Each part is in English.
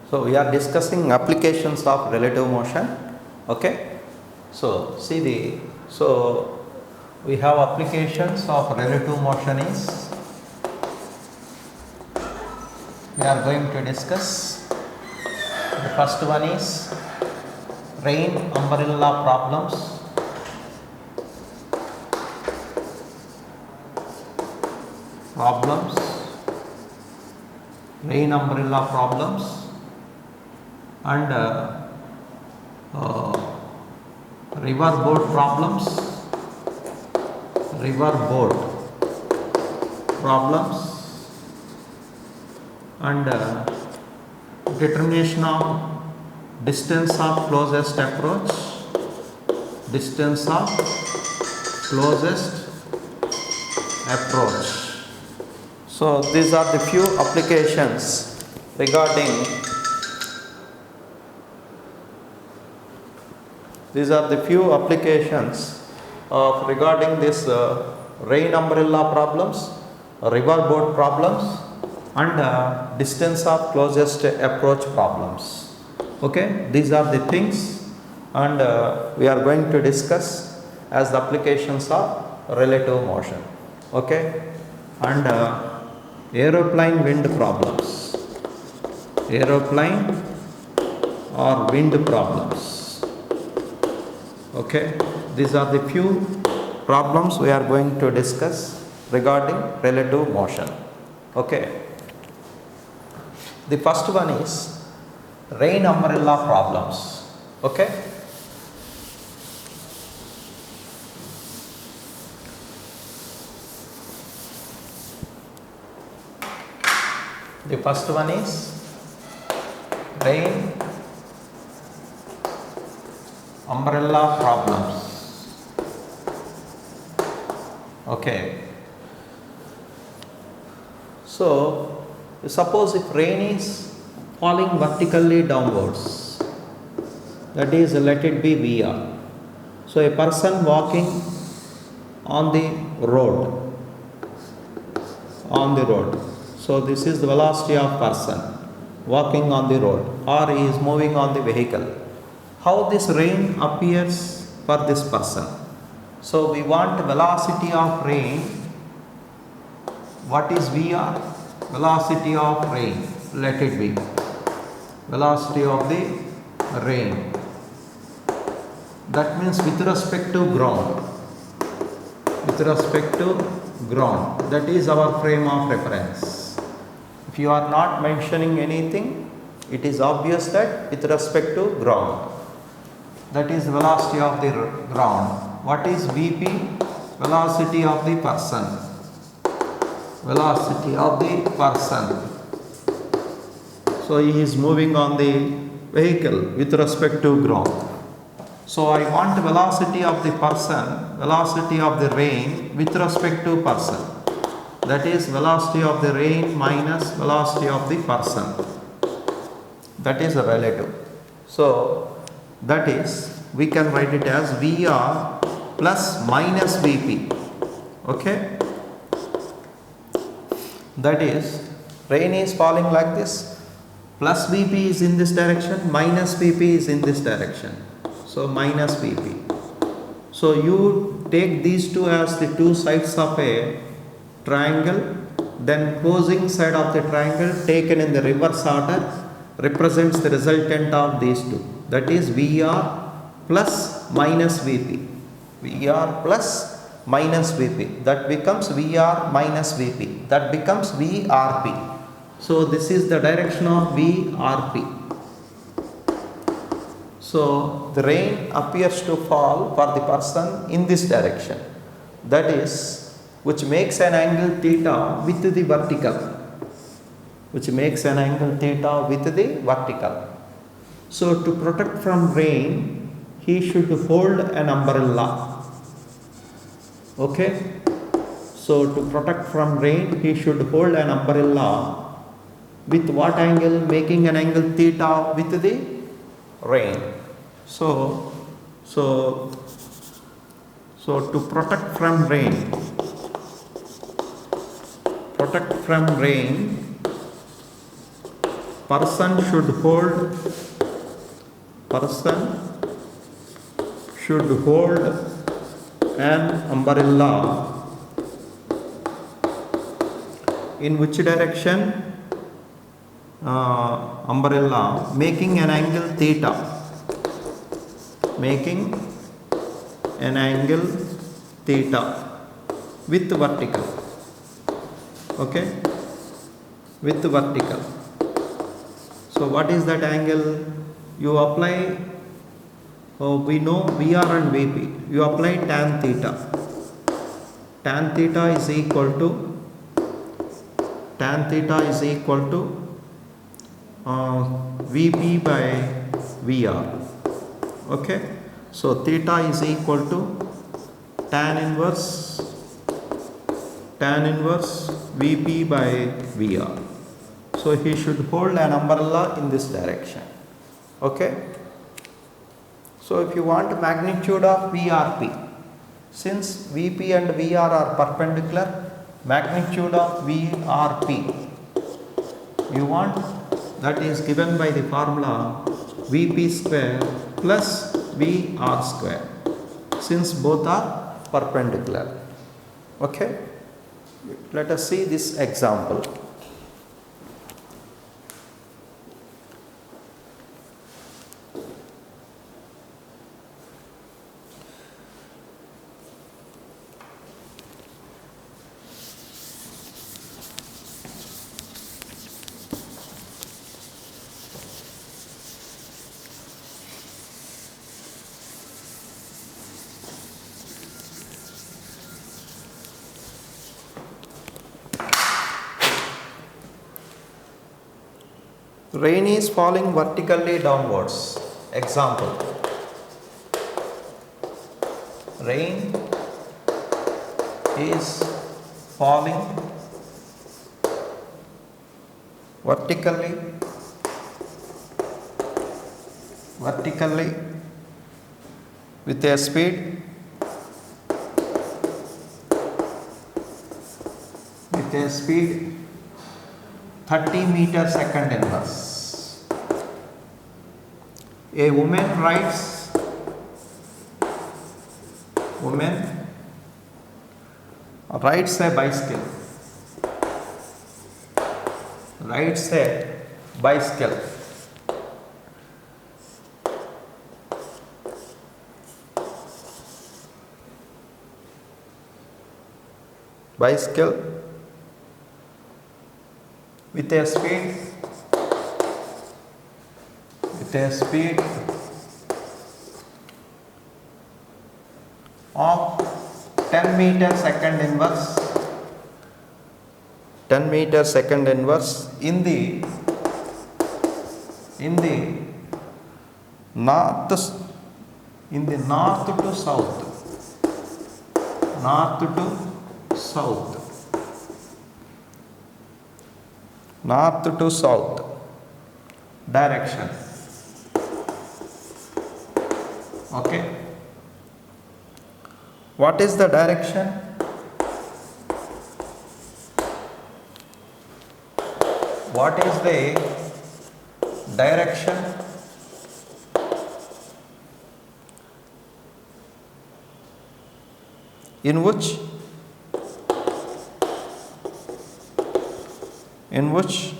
So we are discussing applications of relative motion. Okay. So we have applications of relative motion is we are going to discuss. The first one is rain umbrella problems. Rain umbrella problems and river boat problems and determination of distance of closest approach. So these are the few applications regarding regarding this rain umbrella problems, river boat problems and distance of closest approach problems. Okay, these are the things and we are going to discuss as the applications of relative motion. Okay, and aeroplane wind problems, Okay, these are the few problems we are going to discuss regarding relative motion. Okay, the first one is rain umbrella problems. Okay, the first one is rain umbrella problems. Okay, so suppose if rain is falling vertically downwards, that is, let it be VR. So a person walking on the road, so this is the velocity of person walking on the road, or he is moving on the vehicle. How this rain appears for this person? So we want velocity of rain. What is VR? Velocity of rain, let it be velocity of the rain. That means with respect to ground, that is our frame of reference. If you are not mentioning anything, it is obvious that with respect to ground, that is velocity of the ground. What is VP? Velocity of the person. So he is moving on the vehicle with respect to ground. So I want velocity of the person, velocity of the rain with respect to person. That is velocity of the rain minus velocity of the person. That is relative. So that is, we can write it as VR plus minus VP. Okay, that is, rain is falling like this, plus VP is in this direction, minus VP is in this direction. So minus VP. So you take these two as the two sides of a triangle, then opposing side of the triangle taken in the reverse order represents the resultant of these two. That is VR plus minus VP. That becomes VR minus VP. That becomes VRP. So this is the direction of VRP. So the rain appears to fall for the person in this direction. That is, which makes an angle theta with the vertical. So to protect from rain, he should hold an umbrella. Okay. So to protect from rain, he should hold an umbrella with what angle? Making an angle theta with the rain. So to protect from rain, person should hold an umbrella in which direction? Umbrella making an angle theta, with vertical. Okay, with vertical. So what is that angle? You apply, we know VR and VP, you apply tan theta. Tan theta is equal to VP by VR. Okay, so theta is equal to tan inverse VP by VR. So he should hold an umbrella in this direction. Okay, so if you want magnitude of VRP, since VP and VR are perpendicular, magnitude of VRP you want, that is given by the formula VP square plus VR square, since both are perpendicular. Okay, let us see this example. Rain is falling vertically downwards. Example. Rain is falling vertically with a speed 30 meters second inverse. A woman rides a bicycle. With a speed of 10 meters second inverse in the north to south direction. Okay, what is the direction? What is the direction? In which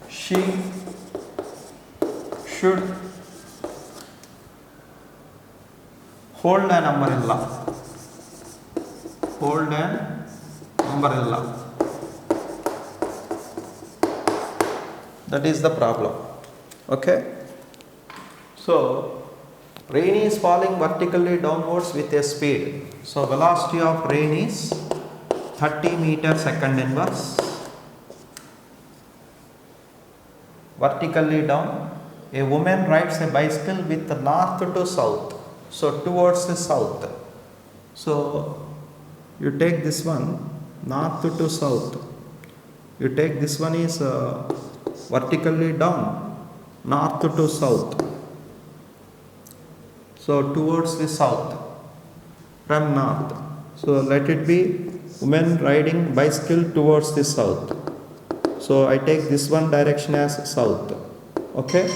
she should hold an umbrella. That is the problem. Okay, so rain is falling vertically downwards with a speed. So velocity of rain is 30 meters second inverse. Vertically down. A woman rides a bicycle with north to south. So towards the south. So you take this one, north to south. You take this one is vertically down, north to south. So towards the south from north. So let it be women riding bicycle towards the south. So I take this one direction as south. Okay.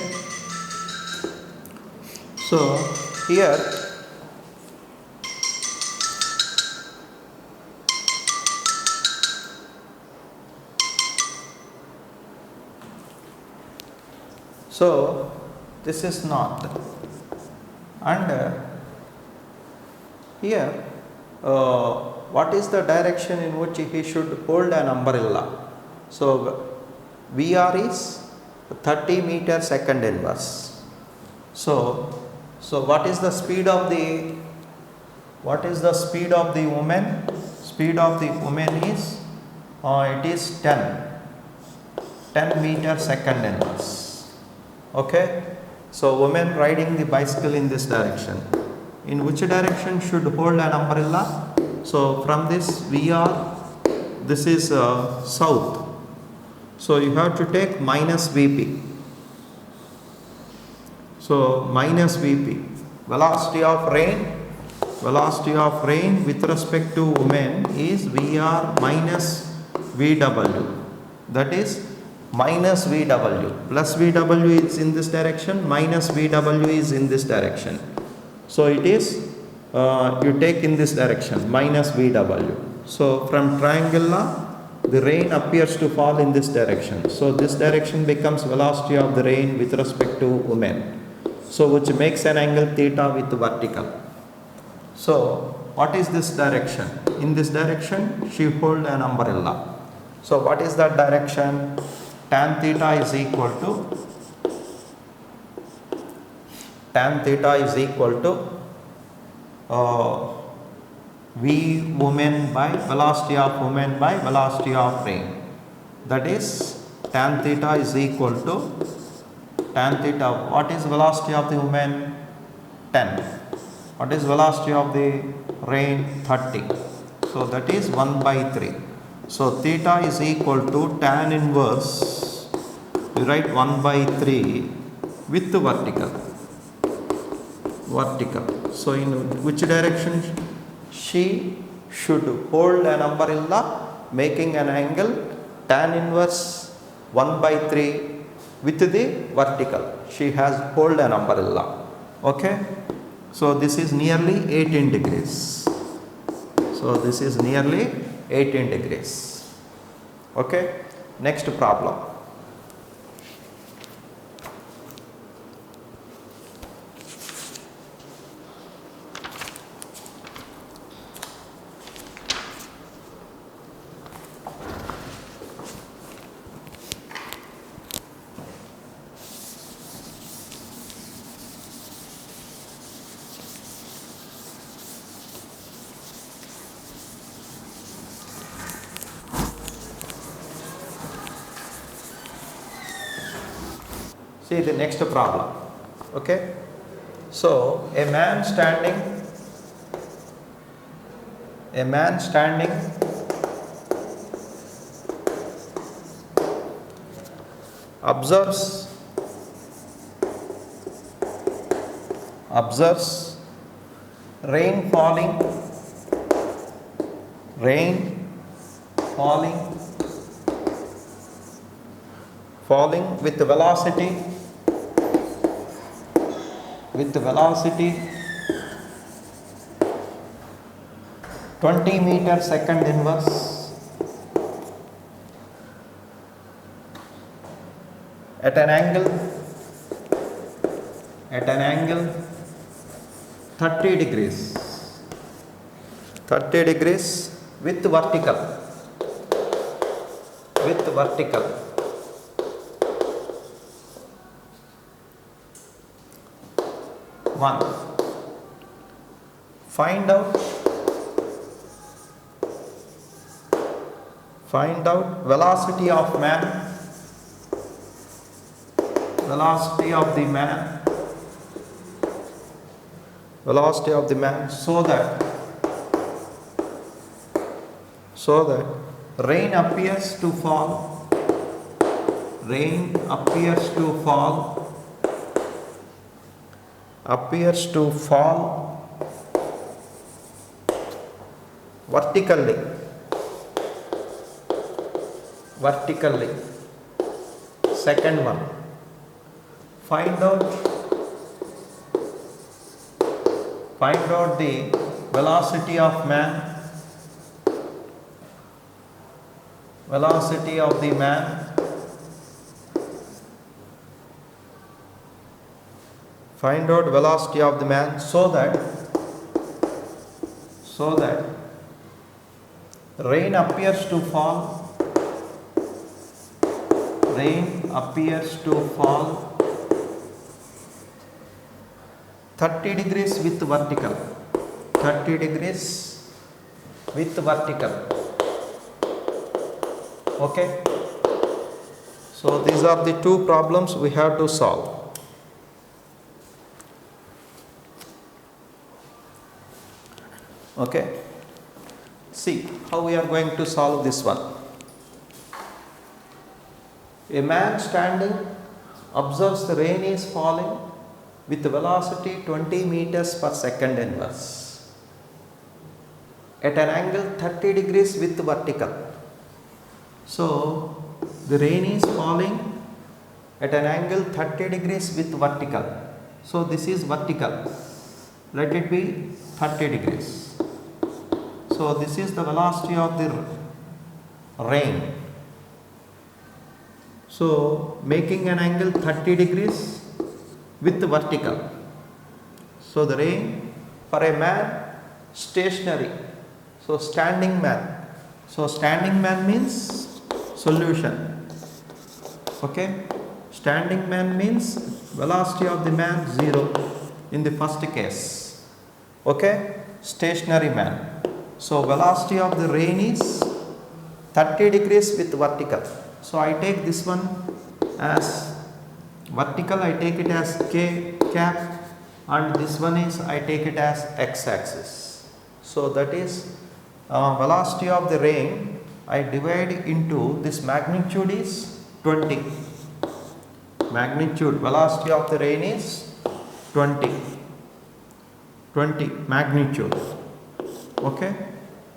So here so this is north, and here what is the direction in which he should hold an umbrella? So VR is 30 meter second inverse. So what is the speed of the woman? Speed of the woman is it is 10 meter second inverse. Okay. So woman riding the bicycle in this direction. In which direction should hold an umbrella? So from this VR, this is south. So you have to take minus Vp. So minus Vp. Velocity of rain with respect to women is VR minus VW. That is minus VW. Plus VW is in this direction, minus VW is in this direction. So it is you take in this direction, minus VW. So from triangle law, the rain appears to fall in this direction. So this direction becomes velocity of the rain with respect to women. So which makes an angle theta with vertical. So what is this direction? In this direction, she hold an umbrella. So what is that direction? Tan theta is equal to V woman by velocity of woman by velocity of rain. That is tan theta is equal to tan theta. What is velocity of the woman? 10. What is velocity of the rain? 30. So that is 1 by 3. So theta is equal to tan inverse. You write 1 by 3 with the vertical. So in which direction she should hold an umbrella, making an angle tan inverse 1 by 3 with the vertical. She has hold an umbrella. Okay. So this is nearly 18 degrees. Okay. Next problem. See the next problem. Okay. So a man standing observes rain falling with velocity 20 meter second inverse at an angle 30 degrees with vertical. One, find out velocity of the man so that rain appears to fall vertically second one. Find out the velocity of man. Velocity of the man. Find out velocity of the man so that rain appears to fall. Rain appears to fall 30 degrees with vertical. 30 degrees with vertical. Okay. So these are the two problems we have to solve. Okay. See how we are going to solve this one. A man standing observes the rain is falling with velocity 20 meters per second inverse at an angle 30 degrees with vertical. So the rain is falling at an angle 30 degrees with vertical. So this is vertical. Let it be 30 degrees. So this is the velocity of the rain. So making an angle 30 degrees with vertical. So the rain for a man stationary. So standing man. So standing man means solution. Okay. Standing man means velocity of the man 0 in the first case. Okay. Stationary man. So velocity of the rain is 30 degrees with vertical. So I take this one as vertical, I take it as k cap, and this one is I take it as x axis. So that is velocity of the rain, I divide into this magnitude is 20. Magnitude, velocity of the rain is 20 magnitude. Okay.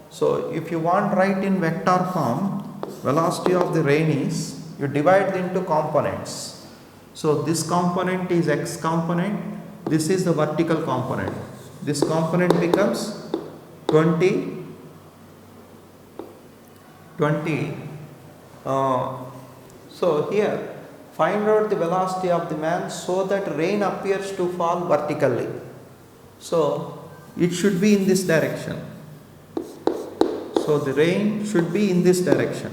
So if you want write in vector form, velocity of the rain is, you divide into components. So this component is x component, this is the vertical component. This component becomes 20. So here find out the velocity of the man so that rain appears to fall vertically. So it should be in this direction. So the rain should be in this direction.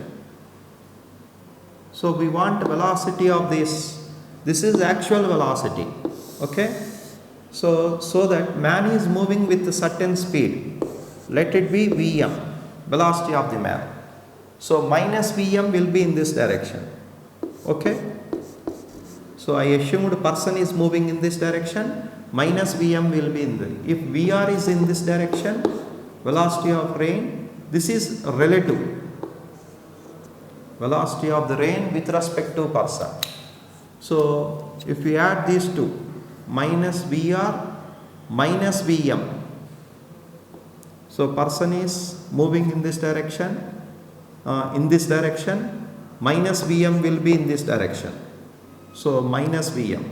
So we want velocity of this. This is actual velocity. Okay. So that man is moving with a certain speed. Let it be Vm, velocity of the man. So minus Vm will be in this direction. Okay. So I assumed person is moving in this direction. Minus Vm will be in the. If Vr is in this direction, velocity of rain. This is relative velocity of the rain with respect to person. So if we add these two, minus Vr minus Vm. So person is moving in this direction, minus Vm will be in this direction. So minus Vm.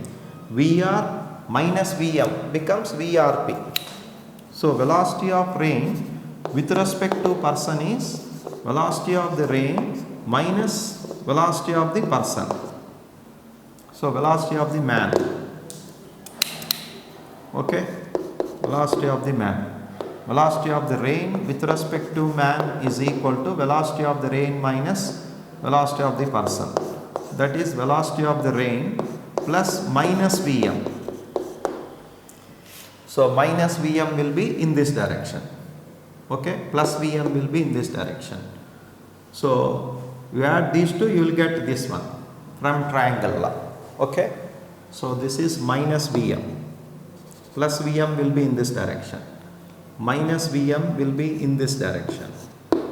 Vr minus Vm becomes Vrp. So velocity of rain with respect to person is velocity of the rain minus velocity of the person. So velocity of the man. Okay. Velocity of the man. Velocity of the rain with respect to man is equal to velocity of the rain minus velocity of the person. That is velocity of the rain plus minus Vm. So minus Vm will be in this direction. Okay, plus Vm will be in this direction. So you add these two, you will get this one from triangle law. Okay, so this is minus Vm, plus Vm will be in this direction, minus Vm will be in this direction.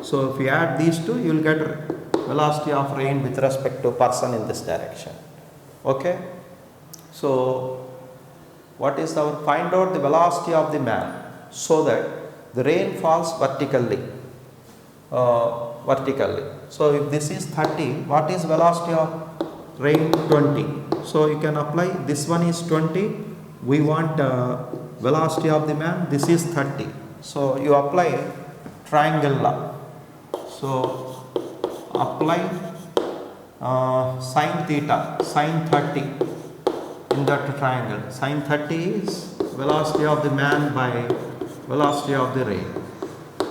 So if you add these two, you will get velocity of rain with respect to person in this direction. Okay, so what is our, find out the velocity of the man so that the rain falls vertically. So if this is 30, what is velocity of rain 20. So you can apply, this one is 20, we want velocity of the man, this is 30. So you apply triangle law. So apply sine theta, sine 30 in that triangle. Sine 30 is velocity of the man by velocity of the rain.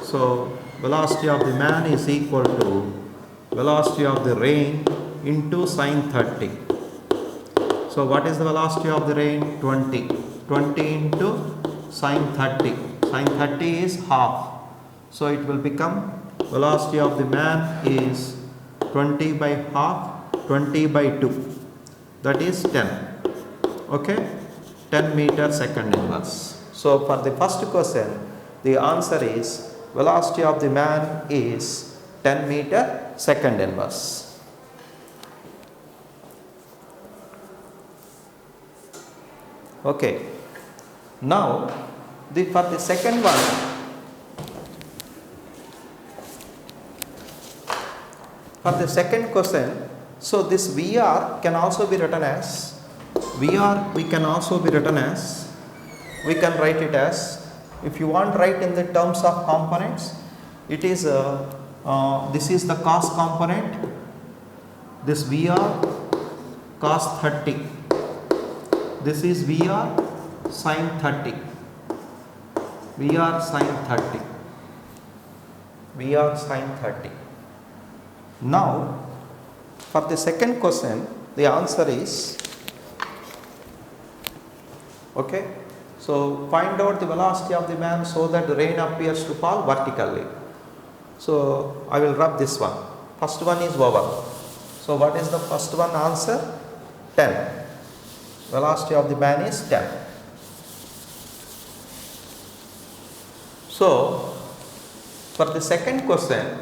So velocity of the man is equal to velocity of the rain into sine 30. So what is the velocity of the rain? 20. 20 into sine 30. Sine 30 is half. So it will become velocity of the man is 20 by half, 20 by 2. That is 10. Okay? 10 meter second inverse. So for the first question, the answer is velocity of the man is 10 meter second inverse. Okay. Now, for the second one, for the second question, so this VR can also be written as, VR we can also be written as, we can write it as, if you want write in the terms of components, it is this is the cos component, this VR cos 30, this is VR sin 30, VR sin 30, VR sin 30. Now for the second question, the answer is, okay, so find out the velocity of the man so that the rain appears to fall vertically. So I will rub this one. First one is over. So what is the first one answer? 10. Velocity of the man is 10. So for the second question,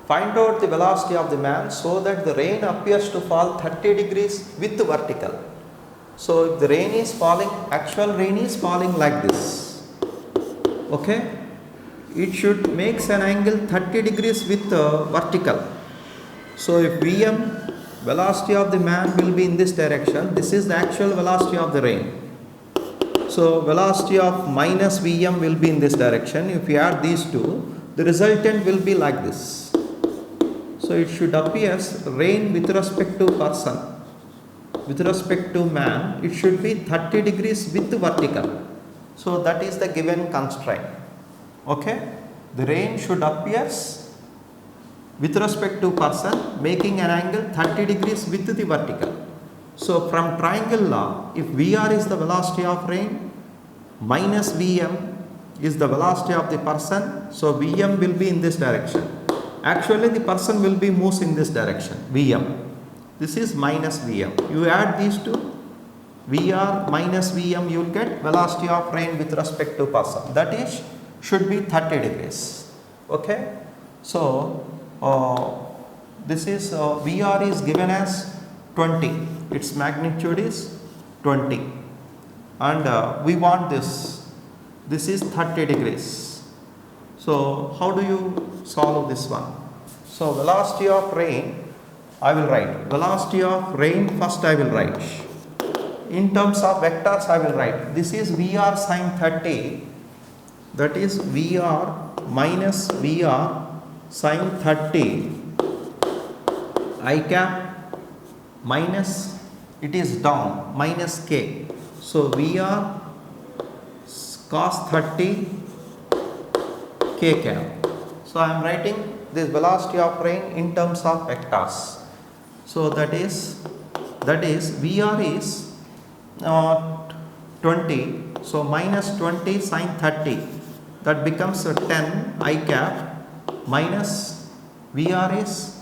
find out the velocity of the man so that the rain appears to fall 30 degrees with vertical. So if the rain is falling, actual rain is falling like this. Okay? It should make an angle 30 degrees with vertical. So if Vm, velocity of the man will be in this direction, this is the actual velocity of the rain. So velocity of minus Vm will be in this direction. If you add these two, the resultant will be like this. So it should appear as rain with respect to person, with respect to man, it should be 30 degrees with vertical. So that is the given constraint. Okay, the rain should appear with respect to person, making an angle 30 degrees with the vertical. So from triangle law, if Vr is the velocity of rain, minus Vm is the velocity of the person, so Vm will be in this direction. Actually the person will be moves in this direction, Vm. This is minus Vm. You add these two, Vr minus Vm, you will get velocity of rain with respect to person. That is, should be 30 degrees. Okay. So this is Vr is given as 20. Its magnitude is 20. And we want this. This is 30 degrees. So how do you solve this one? So velocity of rain, I will write. Velocity of rain first I will write. In terms of vectors I will write. This is Vr sin 30. That is Vr minus Vr sin 30 I cap minus, it is down, minus k. So Vr cos 30 k cap. So I am writing this velocity of rain in terms of vectors. So that is Vr is 20. So minus 20 sin 30, that becomes 10 I cap minus Vr is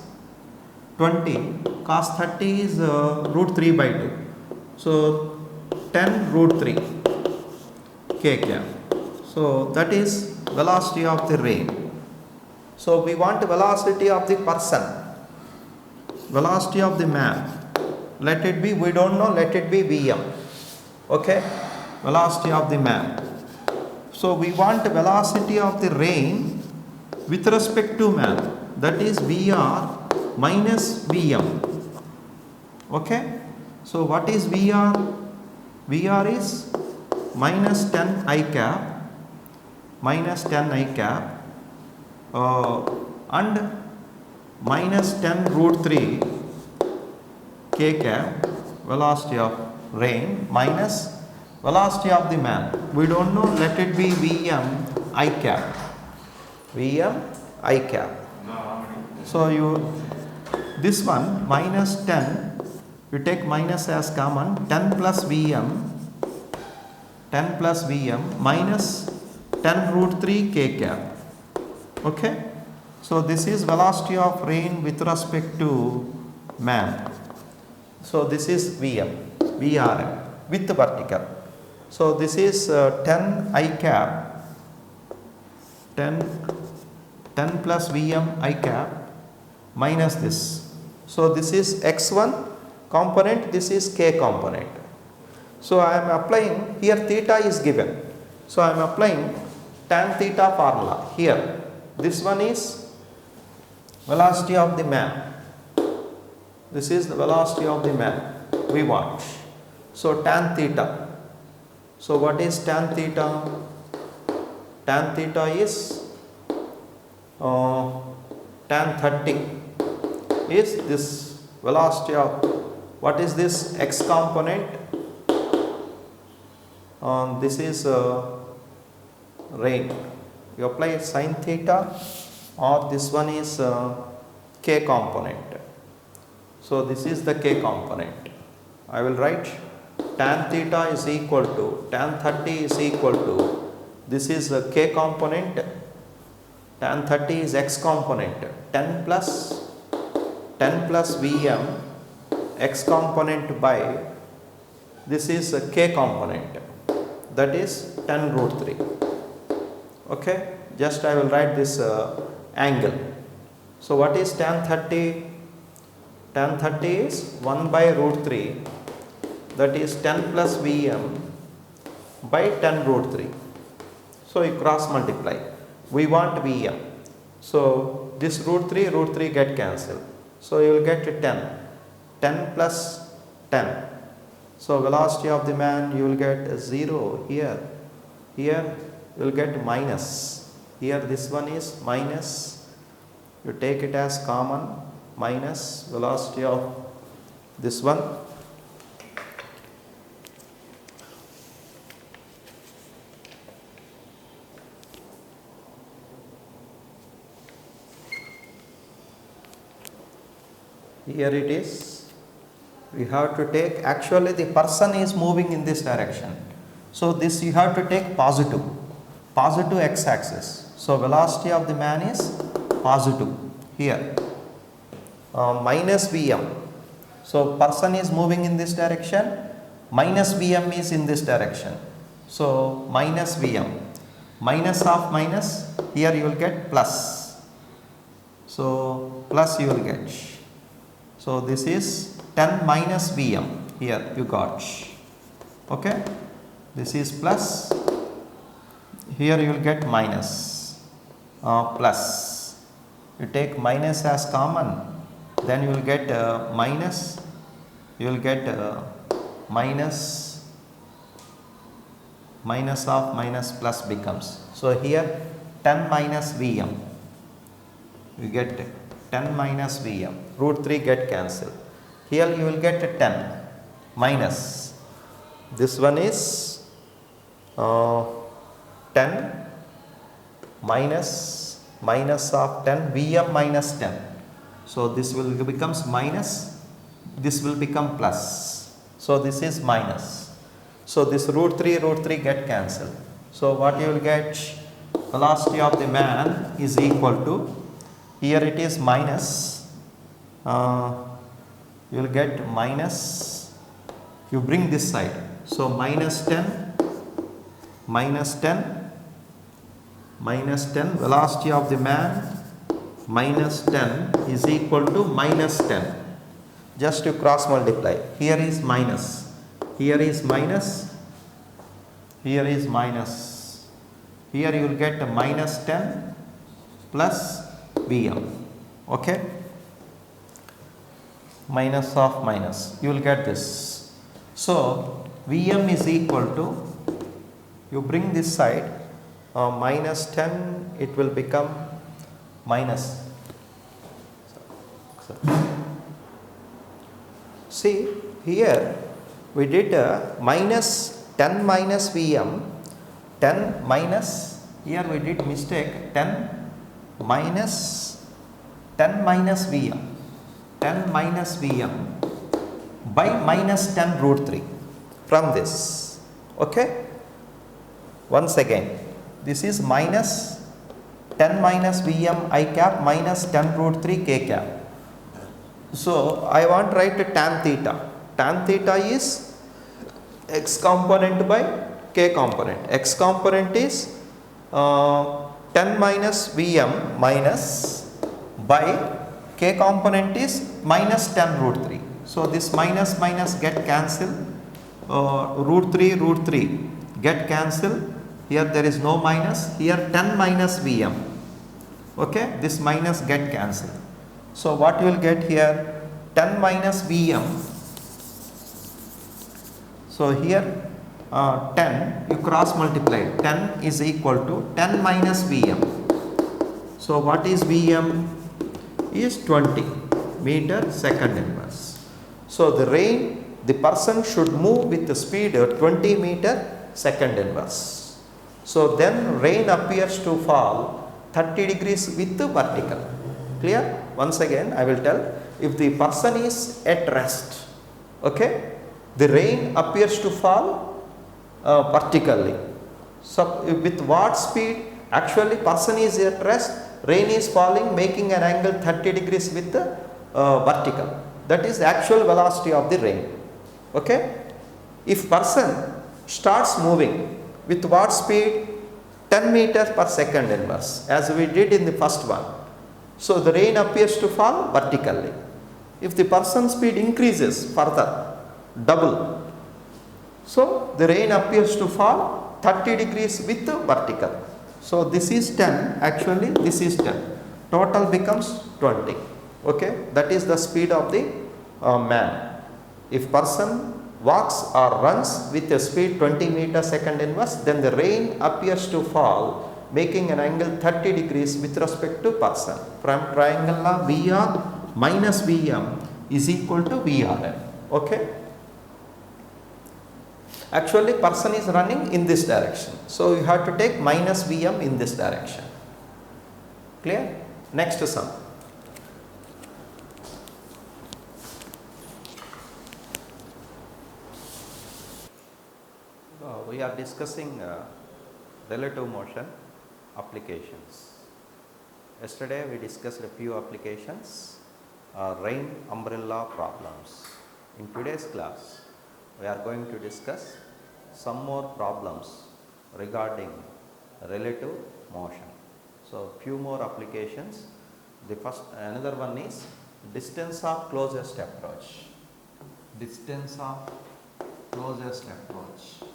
20, cos 30 is root 3 by 2. So 10 root 3 k cap. So that is velocity of the rain. So we want velocity of the person, velocity of the man. Let it be, we don't know, let it be Vm. Okay, velocity of the man. So we want velocity of the rain with respect to man. That is Vr minus Vm. Okay. So what is VR? VR is minus 10 I cap, minus 10 I cap and minus 10 root 3 K cap, velocity of rain, minus velocity of the man. We don't know, let it be Vm I cap. Vm I cap. So this one minus 10, you take minus as common, 10 plus Vm, 10 plus Vm minus 10 root 3 K cap. Okay. So this is velocity of rain with respect to man. So this is Vm, Vrm with vertical. So this is 10 I cap, 10 plus Vm I cap minus this. So this is x1 component, this is k component. So I am applying, here theta is given. So I am applying tan theta formula here. This one is velocity of the man. This is the velocity of the man we want. So tan theta. So what is tan theta? Tan theta is tan 30 is this velocity of, what is this x component? This is rain. You apply sin theta, or this one is k component. So this is the k component. I will write tan theta is equal to, tan 30 is equal to, this is the k component, tan 30 is x component, 10 plus Vm x component by, this is a k component, that is 10 root 3. Okay, just I will write this angle. So what is tan 30? Tan 30 is 1 by root 3, that is 10 plus Vm by 10 root 3. So you cross multiply. We want Vm. So this root 3 get cancelled. So you will get 10. 10 plus 10. So velocity of the man, you will get 0 here. Here you will get minus. Here this one is minus. You take it as common, minus velocity of this one. Here it is. We have to take, actually the person is moving in this direction. So this you have to take positive x axis. So velocity of the man is positive here. Minus Vm. So person is moving in this direction, minus Vm is in this direction. So minus Vm. Minus of minus, here you will get plus. So plus you will get. So this is 10 minus Vm, here you got. Okay. This is plus, here you will get minus, plus. You take minus as common, then you will get minus, you will get minus of minus plus becomes. So here 10 minus Vm, you get 10 minus Vm, root 3 get cancelled. Here you will get 10 minus, this one is 10 minus of 10, Vm minus 10. So this will becomes minus, this will become plus. So this is minus. So this root 3 get cancelled. So what you will get, velocity of the man is equal to, here it is minus, you will get minus, you bring this side. So minus 10, velocity of the man minus 10 is equal to minus 10. Just to cross multiply. Here is minus, here is minus, here is minus. Here you will get minus 10 plus Vm. Okay. minus of minus, you will get this. So Vm is equal to, you bring this side, minus 10, it will become minus. See here we did minus 10 minus Vm, 10 minus, here we did mistake, 10 minus Vm, 10 minus Vm by minus 10 root 3 from this. Okay, once again, this is minus 10 minus Vm I cap minus 10 root 3 k cap. So I want to write tan theta. Tan theta is x component by k component. X component is 10 minus Vm minus by k component is minus 10 root 3. So this minus minus get cancelled, root 3 get cancelled. Here there is no minus, here 10 minus Vm. Okay, this minus get cancelled. So what you will get here, 10 minus Vm. So here 10 you cross multiply, 10 is equal to 10 minus Vm. So what is Vm? Is 20 meter second inverse. So the person should move with the speed of 20 meter second inverse. So then rain appears to fall 30 degrees with the vertical. Clear? Once again I will tell, if the person is at rest, okay, the rain appears to fall vertically. So with what speed? Actually person is at rest, rain is falling, making an angle 30 degrees with the vertical. That is the actual velocity of the rain. Okay. If person starts moving with what speed? 10 meters per second inverse, as we did in the first one. So the rain appears to fall vertically. If the person's speed increases further, double, so the rain appears to fall 30 degrees with the vertical. So this is 10, actually this is 10, total becomes 20. Okay, that is the speed of the man. If person walks or runs with a speed 20 meters second inverse, then the rain appears to fall making an angle 30 degrees with respect to person. From triangle law, Vr minus Vm is equal to Vrm. Okay. Actually person is running in this direction, so you have to take minus Vm in this direction. Clear? Next sum. We are discussing relative motion applications. Yesterday we discussed a few applications, rain umbrella problems. In today's class we are going to discuss some more problems regarding relative motion. So few more applications. The first, another one is distance of closest approach. Distance of closest approach.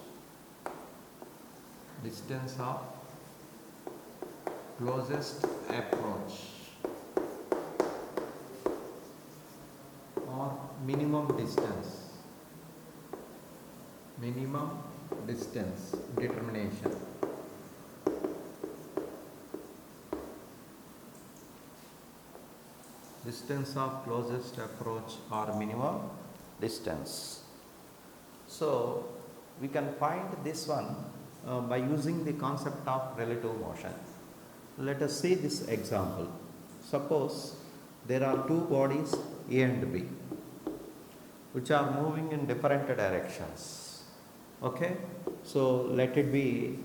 Distance of closest approach or minimum distance. Minimum distance determination. Distance of closest approach or minimum distance. So we can find this one by using the concept of relative motion. Let us see this example. Suppose there are two bodies A and B which are moving in different directions. Okay, so let it be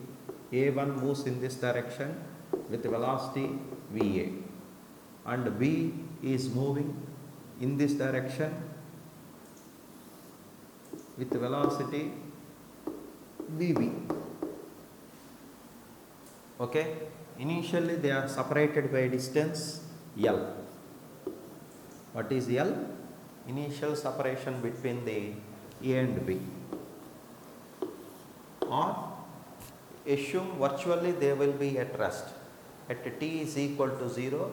A1 moves in this direction with velocity Va and B is moving in this direction with velocity Vb. Okay, initially they are separated by distance L. What is L? Initial separation between the A and B. Or assume virtually they will be at rest. At t is equal to 0,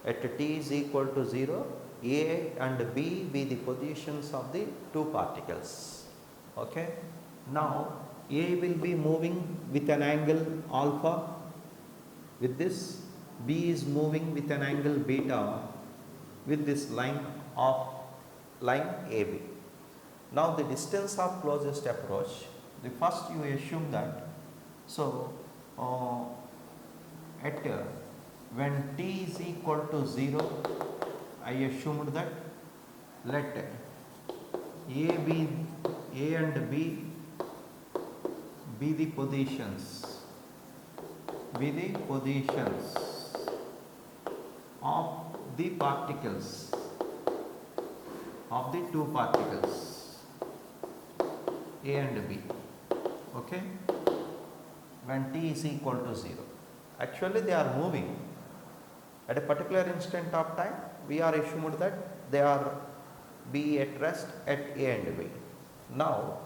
at t is equal to 0, A and B be the positions of the two particles. Okay. Now A will be moving with an angle alpha with this, B is moving with an angle beta with this line AB. Now the distance of closest approach, the first you assume that, so when t is equal to 0, I assumed that let A and B be the positions of the particles, of the two particles A and B. Okay, when t is equal to 0. Actually they are moving at a particular instant of time. We are assumed that they are be at rest at A and B. Now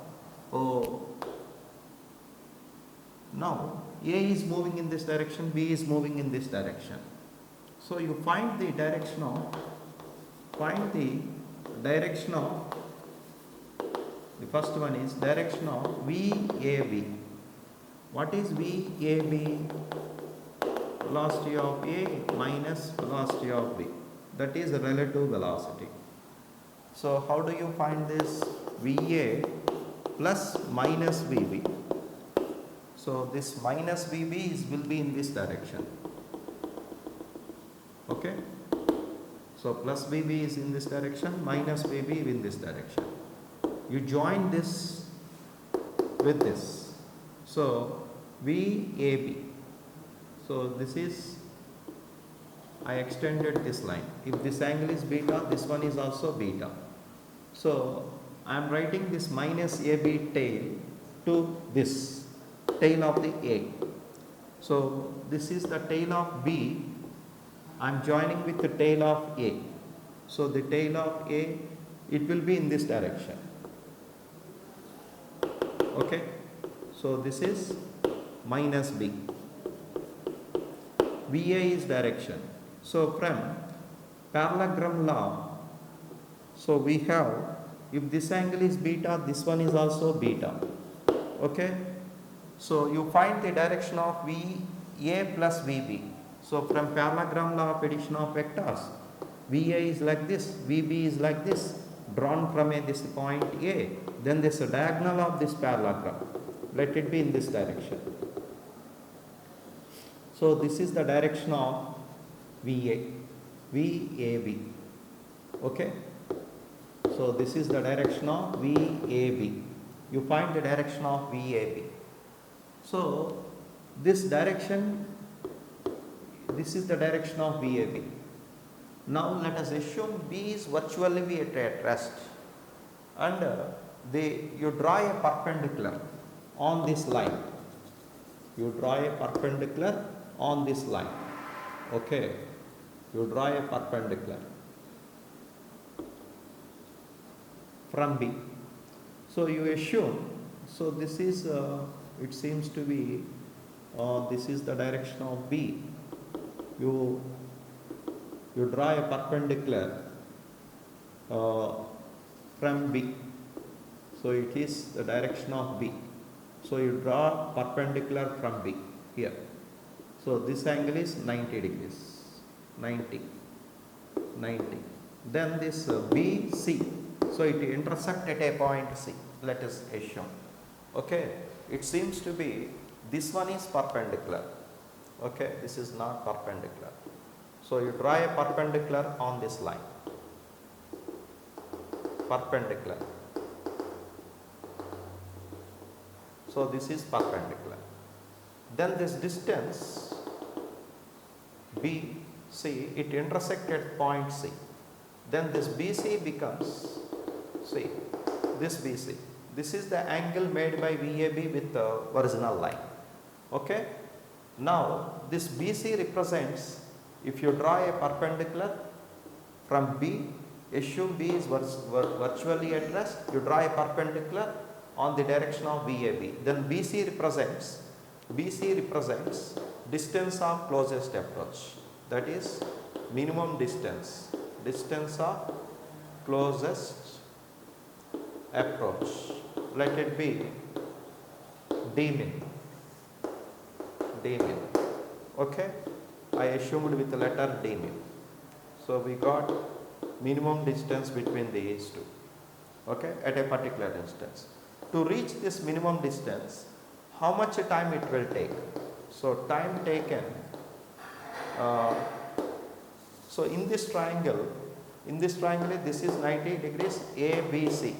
A is moving in this direction, B is moving in this direction. So you find the direction of, the first one is direction of VAB. What is VAB? Velocity of A minus velocity of B. That is relative velocity. So how do you find this? VA plus minus VB. So this minus VB will be in this direction. Okay. So plus VB is in this direction, minus VB in this direction. You join this with this. So VAB. So this is, I extended this line. If this angle is beta, this one is also beta. So I am writing this minus AB tail to this tail of the A. So this is the tail of B. I am joining with the tail of A. So the tail of A, it will be in this direction. Okay. So this is minus B. VA is direction. So from parallelogram law, so we have, if this angle is beta, this one is also beta. Okay. So you find the direction of VA plus VB. So from parallelogram law of addition of vectors, VA is like this, VB is like this, drawn from this point A. Then this diagonal of this parallelogram, let it be in this direction. So this is the direction of VAB. Okay. So this is the direction of VAB. You find the direction of VAB. So this direction, this is the direction of VAB. Now let us assume B is virtually be at rest, and you draw a perpendicular on this line. You draw a perpendicular on this line. Okay. You draw a perpendicular from B. So you assume, so this is, it seems to be, this is the direction of B. You draw a perpendicular from B. So it is the direction of B. So you draw perpendicular from B here. So this angle is 90 degrees. 90. Then this BC. So it intersect at a point C. Let us assume. Okay. It seems to be, this one is perpendicular. Okay. This is not perpendicular. So you draw a perpendicular on this line. Perpendicular. So this is perpendicular. Then this distance BC, it intersects at point C. Then this BC becomes, see, this BC. This is the angle made by VAB with the original line. Okay. Now this BC represents, if you draw a perpendicular from B, assume B is virtually at rest, you draw a perpendicular on the direction of VAB. Then BC represents distance of closest approach, that is minimum distance distance of closest approach. Let it be d min. D min. Okay, I assumed with the letter d min. So we got minimum distance between these two, okay, at a particular distance. To reach this minimum distance, how much time it will take? So time taken, so in this triangle this is 90 degrees ABC.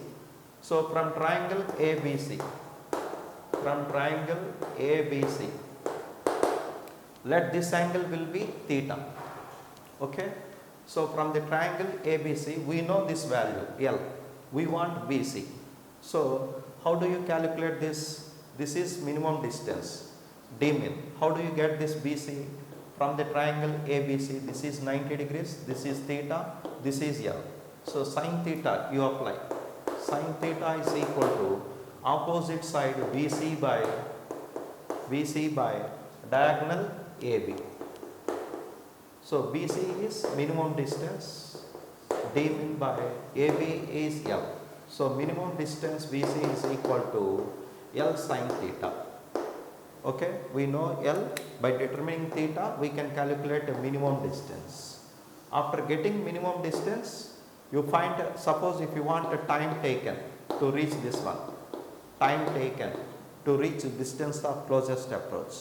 So from triangle ABC, let this angle will be theta, okay. So from the triangle ABC we know this value L, we want BC. So how do you calculate this? This is minimum distance, d min. How do you get this BC? From the triangle ABC, this is 90 degrees, this is theta, this is L. So sin theta you apply. Sin theta is equal to opposite side BC by diagonal AB. So BC is minimum distance, d min by AB is L. So minimum distance BC is equal to L sin theta. Okay, we know L. By determining theta we can calculate a minimum distance. After getting minimum distance, you find, suppose if you want a time taken to reach this one, time taken to reach the distance of closest approach,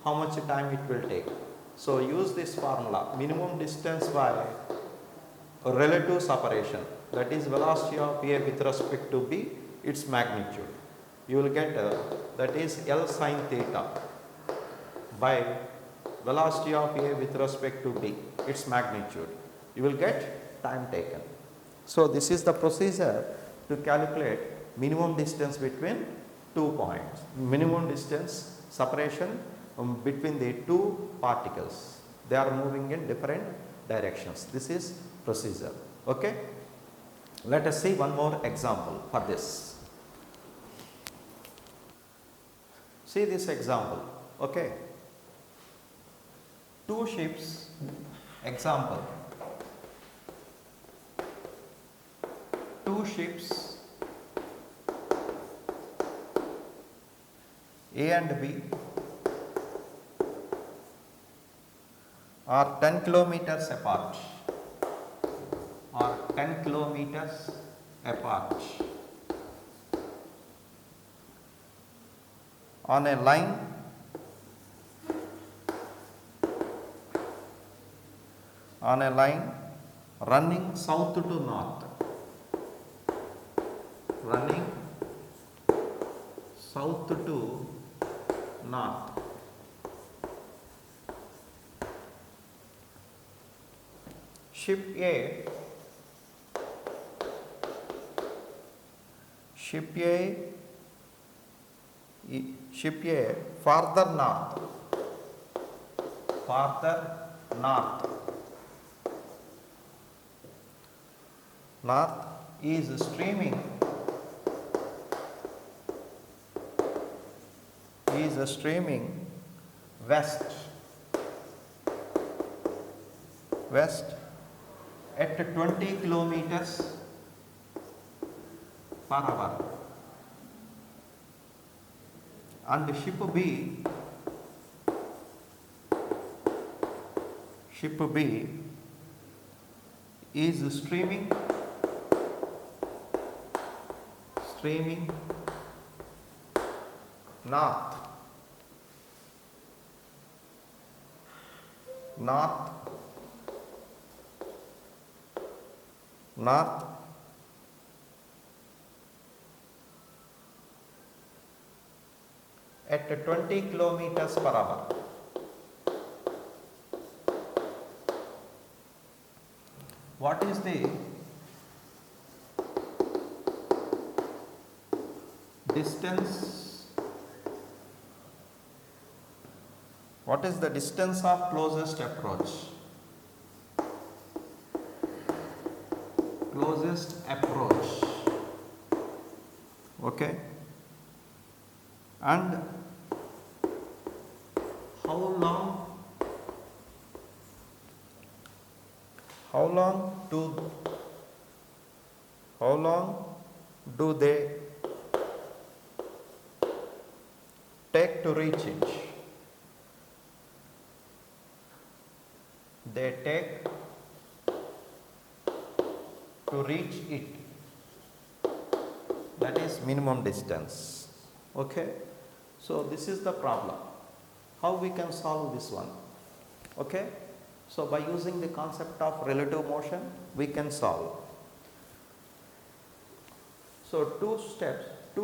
how much time it will take? So use this formula, minimum distance by relative separation, that is velocity of A with respect to B, its magnitude. You will get that is L sin theta by velocity of A with respect to B, its magnitude. You will get time taken. So this is the procedure to calculate minimum distance between 2 points, minimum distance separation between the two particles. They are moving in different directions. This is procedure. Okay. Let us see one more example for this. See this example. Okay. Two ships, example. Two ships A and B are 10 kilometers apart, on a line running south to north, Ship A farther north is streaming west at 20 kilometers per hour, and ship B is streaming north at 20 kilometers per hour. What is the distance? What is the distance of closest approach? Okay. And how long do they take to reach it? They take to reach it, that is minimum distance. Okay, so this is the problem. How we can solve this one? Okay, so by using the concept of relative motion we can solve. So two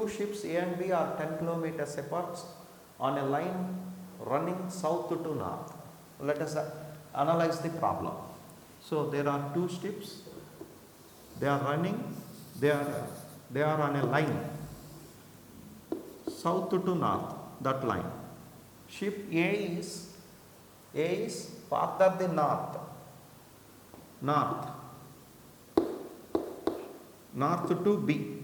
ships A and B are 10 kilometers apart on a line running south to north. Let us analyze the problem. So there are two ships, they are running, they are on a line south to north, that line. Ship A is farther the north to B.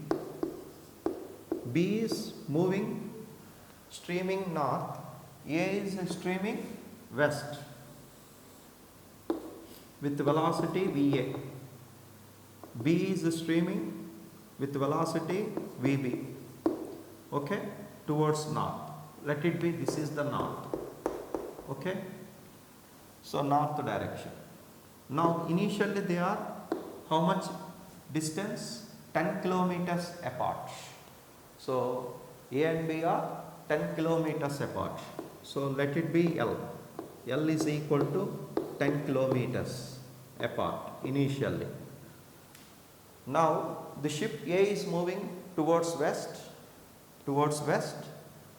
B is moving, streaming north, A is streaming west with velocity VA. B is streaming with velocity VB, okay, towards north. Let it be, this is the north, okay, so north direction. Now initially they are how much distance? 10 kilometers apart. So A and B are 10 kilometers apart. So let it be L. L is equal to 10 kilometers apart initially. Now the ship A is moving towards west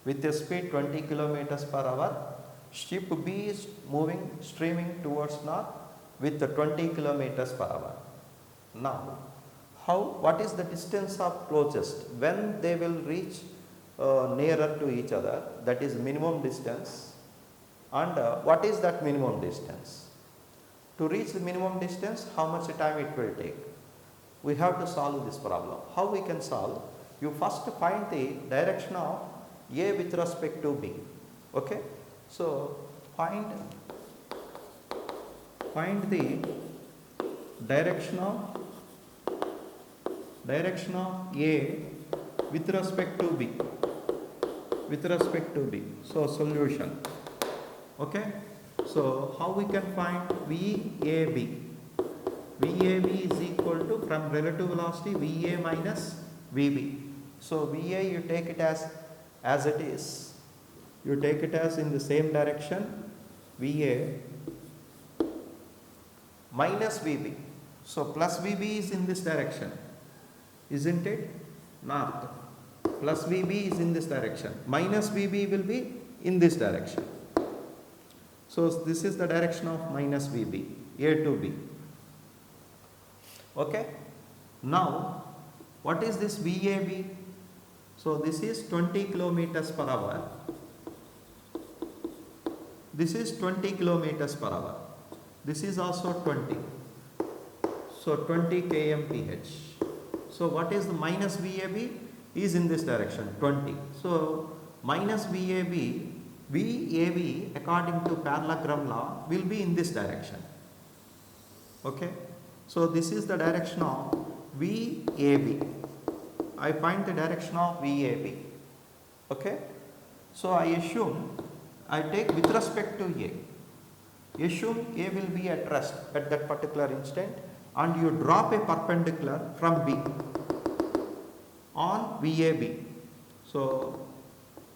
with a speed 20 kilometers per hour. Ship B is moving, streaming towards north with 20 kilometers per hour. Now what is the distance of closest? When they will reach nearer to each other, that is minimum distance. And what is that minimum distance? To reach the minimum distance, how much time it will take? We have to solve this problem. How we can solve? You first find the direction of A with respect to B. Okay, so find the direction of A with respect to B. So solution. Okay, so how we can find VAB? VAB is equal to, from relative velocity, VA minus VB. So VA you take it as it is. You take it as in the same direction, VA minus VB. So plus VB is in this direction, isn't it? North. Plus VB is in this direction. Minus VB will be in this direction. So this is the direction of minus VB, A to B. Okay. Now what is this VAB? So this is 20 kilometers per hour. This is 20 kilometers per hour. This is also 20. So 20 kmph. So what is the minus VAB? Is in this direction, 20. So minus VAB according to parallelogram law will be in this direction. Okay. So this is the direction of VAB. I find the direction of VAB. Okay. So I assume, I take with respect to A. Assume A will be at rest at that particular instant, and you drop a perpendicular from B on VAB. So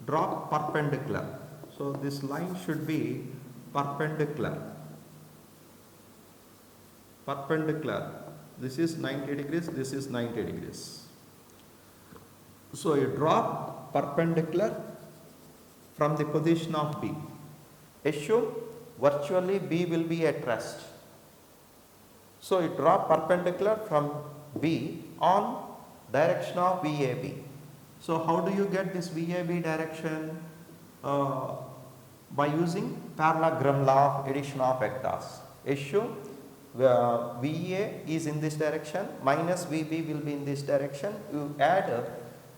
drop perpendicular. So this line should be perpendicular. This is 90 degrees, this is 90 degrees. So you drop perpendicular from the position of B. Assume virtually B will be at rest. So you drop perpendicular from B on direction of VAB. So how do you get this VAB direction? By using parallelogram law of addition of vectors. Assume VA is in this direction, minus VB will be in this direction. You add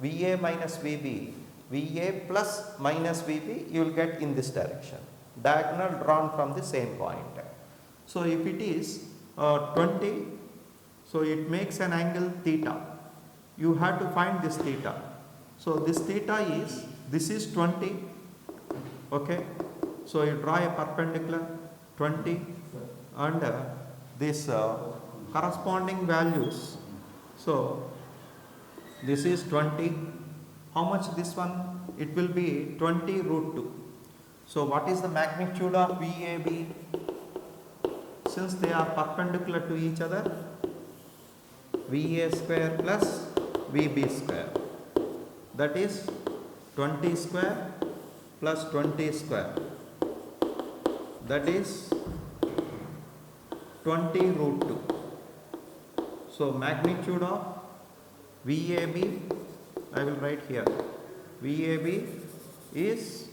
VA minus VB, VA plus minus VB, you will get in this direction. Diagonal drawn from the same point. So if it is 20, so it makes an angle theta. You have to find this theta. So this theta is, this is 20, okay. So you draw a perpendicular 20 and this corresponding values. So this is 20. How much this one? It will be 20 root 2. So what is the magnitude of VAB? Since they are perpendicular to each other, VA square plus VB square, that is 20 square plus 20 square, that is 20 root 2. So magnitude of VAB, I will write here, VAB is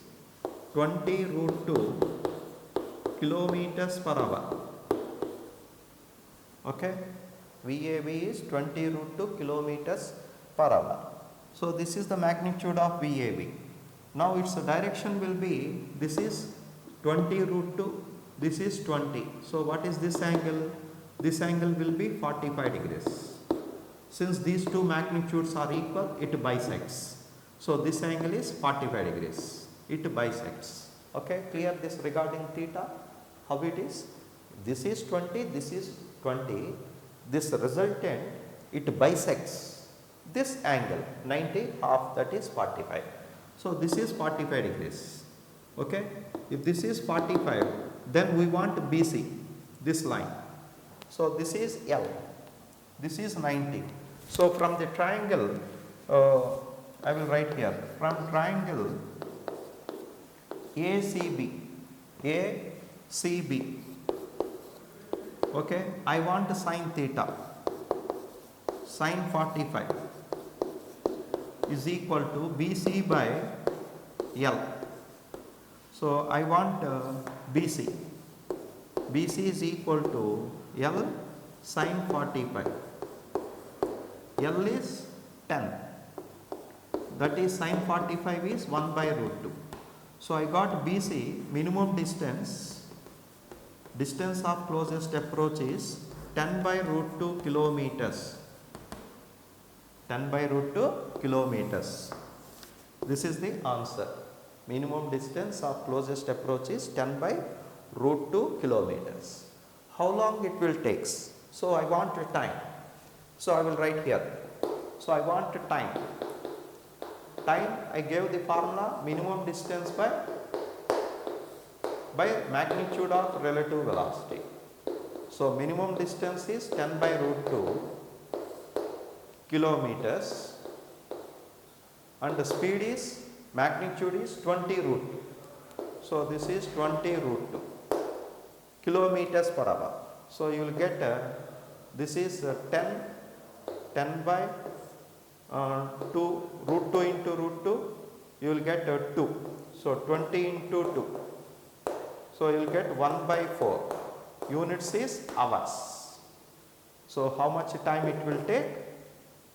20 root 2 kilometers per hour. Okay, VAB is 20 root 2 kilometers per hour. So this is the magnitude of VAB. Now its direction will be, this is 20 root 2, this is 20. So what is this angle? This angle will be 45 degrees. Since these two magnitudes are equal, it bisects. So this angle is 45 degrees. It bisects. Okay, clear this regarding theta? How it is? This is 20, this is 20. This resultant, it bisects this angle 90, half, that is 45. So this is 45 degrees. Okay, if this is 45, then we want BC, this line. So this is L, this is 90. So from the triangle, I will write here, from triangle ACB, okay, I want sine theta, sine 45 is equal to BC by L. So I want BC, BC is equal to L sine 45, L is 10, that is sine 45 is 1 by root 2. So I got BC, minimum distance of closest approach is 10 by root 2 kilometers, 10 by root 2 kilometers. This is the answer. Minimum distance of closest approach is 10 by root 2 kilometers. How long it will take? So I want a time. So I will write here. So I want a time. Time, I gave the formula, minimum distance by magnitude of relative velocity. So minimum distance is 10 by root 2 kilometers and the speed is, magnitude is 20 root 2. So this is 20 root 2 kilometers per hour. So you will get this is 10 by 2, root 2 into root 2, you will get 2. So 20 into 2. So you will get 1 by 4. Units is hours. So how much time it will take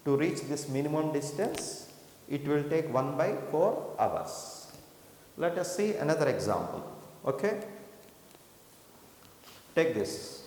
to reach this minimum distance? It will take 1 by 4 hours. Let us see another example. Okay. Take this.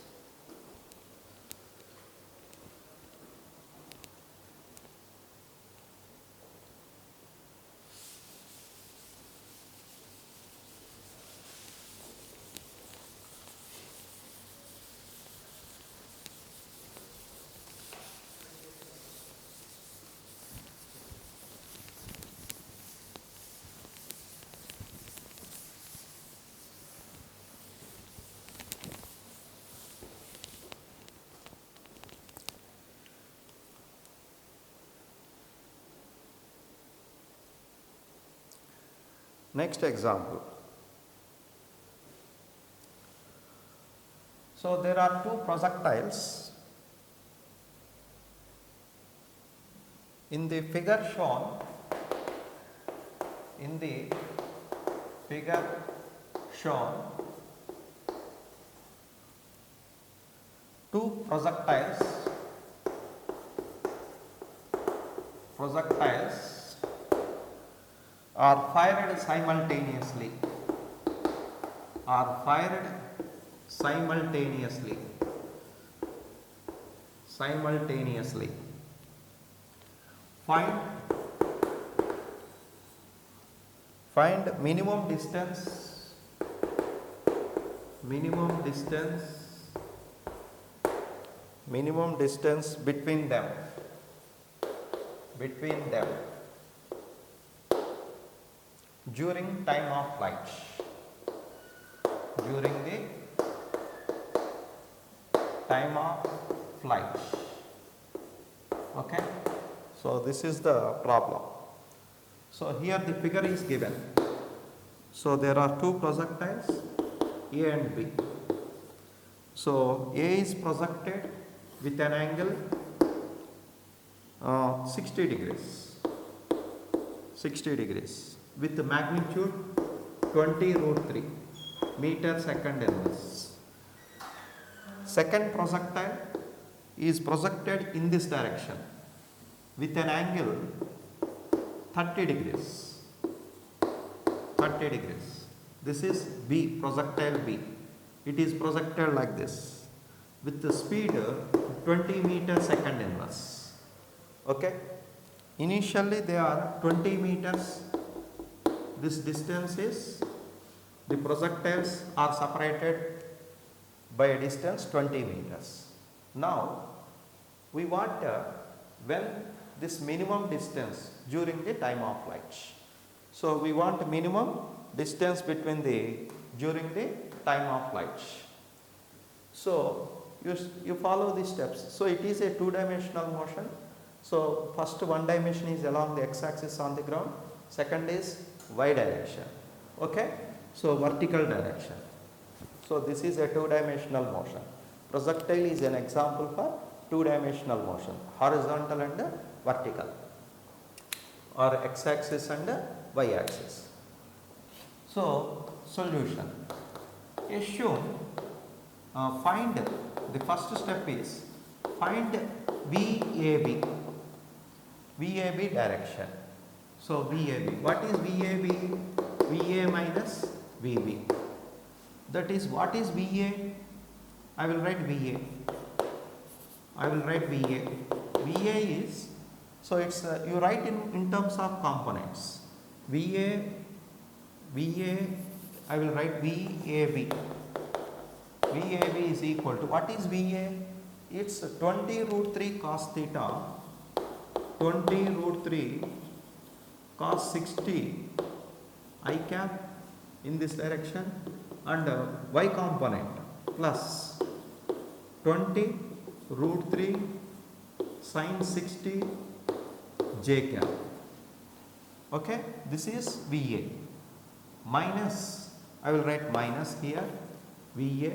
Next example. So there are two projectiles. In the figure shown, two projectiles are fired simultaneously, simultaneously. Find minimum distance between them during time of flight. During the time of flight. Okay. So this is the problem. So here the figure is given. So there are two projectiles, A and B. So A is projected with an angle 60 degrees with the magnitude 20 root 3 meter second inverse. Second projectile is projected in this direction with an angle 30 degrees. This is B, projectile B. It is projected like this with the speed 20 meter second inverse. Okay. Initially they are 20 meters. This distance is, the projectiles are separated by a distance 20 meters. Now we want when this minimum distance during the time of flight. So we want minimum distance between during the time of flight. So you follow these steps. So it is a two-dimensional motion. So first one dimension is along the x-axis on the ground. Second is y direction. Okay. So vertical direction. So this is a two-dimensional motion. Projectile is an example for two-dimensional motion, horizontal and vertical, or x-axis and y-axis. So solution. Assume find, the first step is find VAB direction. So VAB, what is VAB? VA minus VB. That is, what is VA? I will write VA. VA is, so it's you write in terms of components. VA, I will write VAB. VAB is equal to, what is VA? It's 20 root 3 cos theta, 20 root 3 cos 60 I cap in this direction, and y component plus 20 root 3 sin 60 j cap. Okay, this is VA minus, I will write minus here, VA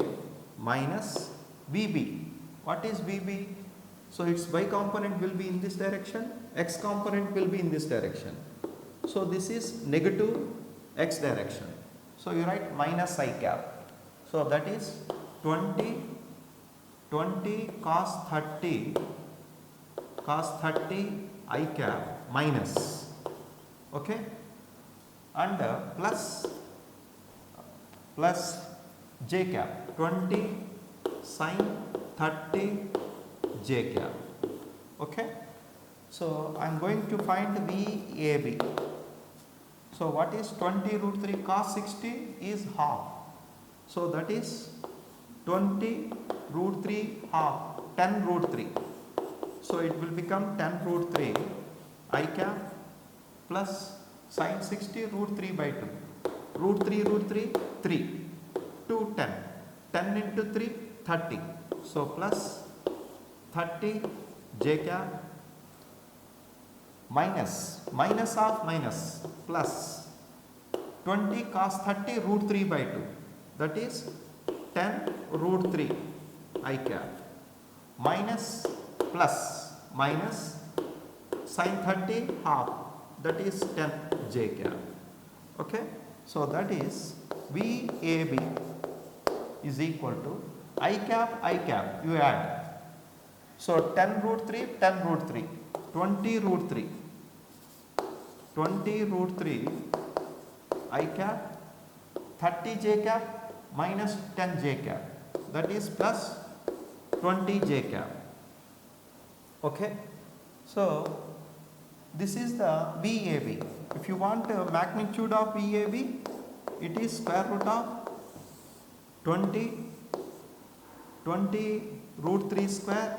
minus VB. What is VB? So its y component will be in this direction, x component will be in this direction. So this is negative x direction. So you write minus I cap. So that is 20 cos 30 I cap minus, okay, and plus j cap, 20 sin 30 j cap. Okay. So I am going to find VAB. So what is 20 root 3 cos 60 is half. So that is 20 root 3 half, 10 root 3. So it will become 10 root 3 I cap plus sin 60 root 3 by 2. Root 3, 3. 2, 10. 10 into 3, 30. So plus 30 j cap minus of minus plus 20 cos 30 root 3 by 2. That is 10 root 3 I cap minus plus minus sin 30 half, that is 10 j cap. Okay. So that is VAB is equal to I cap, you add. So 10 root 3, 10 root 3, 20 root 3, 20 root 3 I cap, 30 j cap minus 10 j cap, that is plus 20 j cap. Okay. So this is the VAB. If you want a magnitude of VAB, it is square root of 20 root 3 square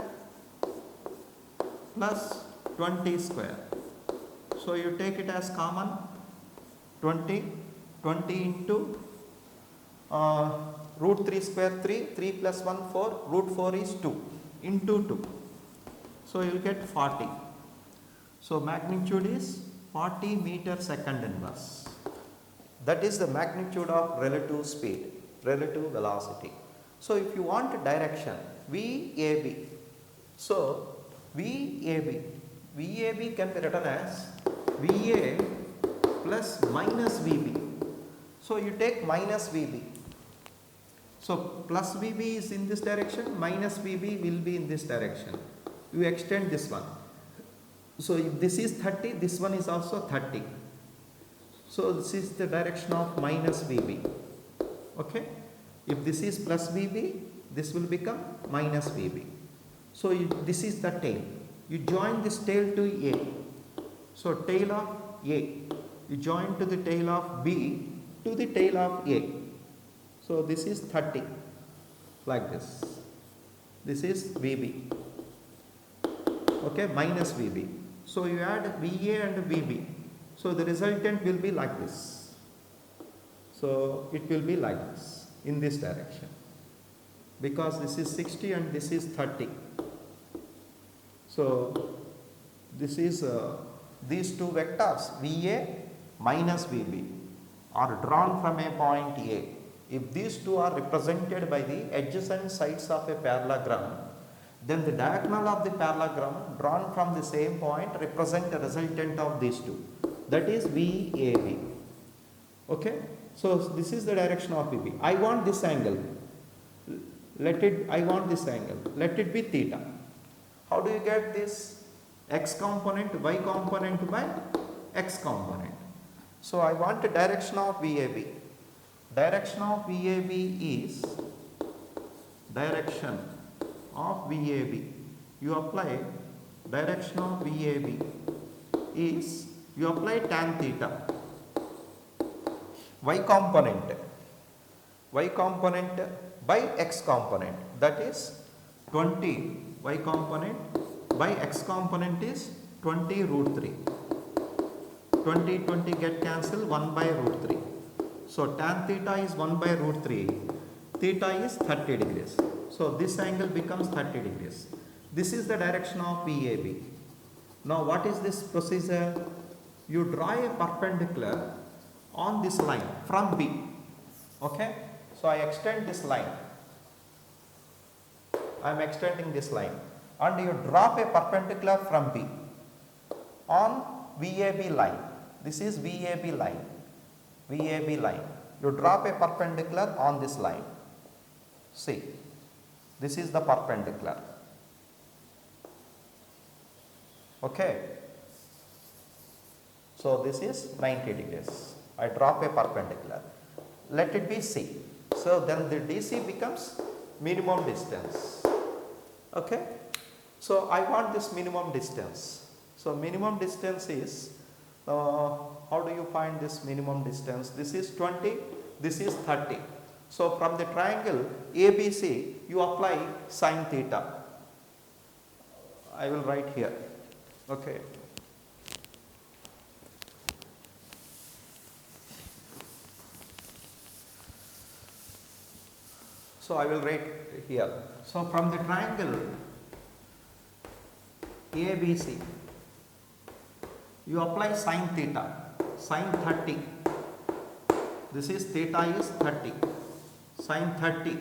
plus 20 square. So you take it as common 20 into root 3 square 3 plus 1 4, root 4 is 2 into 2. So you will get 40. So magnitude is 40 meter second inverse. That is the magnitude of relative speed, relative velocity. So if you want direction, VAB. So VAB can be written as VA plus minus VB. So you take minus VB. So plus VB is in this direction, minus VB will be in this direction. You extend this one. So if this is 30, this one is also 30. So this is the direction of minus VB. Okay. If this is plus VB, this will become minus VB. So this is the tail. You join this tail to A. So tail of A. You join to the tail of B to the tail of A. So this is 30 like this. This is VB. Okay, minus VB. So you add VA and VB. So the resultant will be like this. So it will be like this in this direction. Because this is 60 and this is 30. So this is these two vectors VA minus VB are drawn from a point A. If these two are represented by the adjacent sides of a parallelogram, then the diagonal of the parallelogram drawn from the same point represent the resultant of these two. That is VAB. Okay. So this is the direction of VB. I want this angle. I want this angle. Let it be theta. How do you get this? X component, Y component by X component. So I want the direction of VAB. Direction of VAB is direction of VAB. You apply direction of VAB is you apply tan theta. Y component by X component, that is 20 Y component by X component is 20 root 3. 20 get cancelled, 1 by root 3. So tan theta is 1 by root 3. Theta is 30 degrees. So this angle becomes 30 degrees. This is the direction of VAB. Now what is this procedure? You draw a perpendicular on this line from B. Okay. So I extend this line. I am extending this line. And you drop a perpendicular from B on VAB line. This is VAB line. VAB line. You drop a perpendicular on this line. See, this is the perpendicular. Okay. So this is 90 degrees. I drop a perpendicular. Let it be C. So then the DC becomes minimum distance. Okay. So I want this minimum distance. So minimum distance is, how do you find this minimum distance? This is 20, this is 30. So from the triangle ABC, you apply sin theta. I will write here. Okay. So I will write here. So from the triangle ABC, you apply sin theta, sin 30. This is theta is 30. Sin 30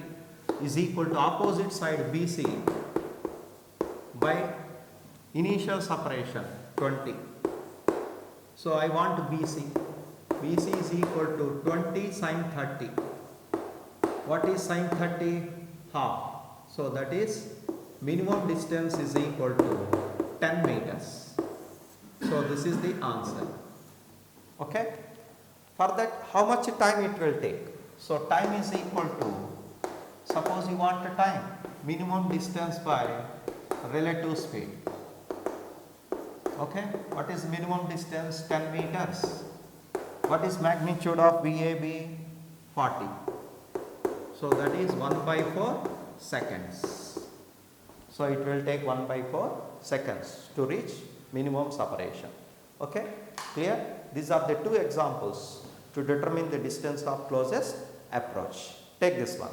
is equal to opposite side BC by initial separation 20. So I want BC. BC is equal to 20 sin 30. What is sin 30? Half. So that is minimum distance is equal to 10 meters. So this is the answer. Okay. For that, how much time it will take? So time is equal to, suppose you want a time, minimum distance by relative speed. Okay, what is minimum distance? 10 meters. What is magnitude of VAB? 40. So that is 1 by 4 seconds. So it will take 1 by 4 seconds to reach minimum separation. Okay, clear? These are the two examples to determine the distance of closest approach. Take this one.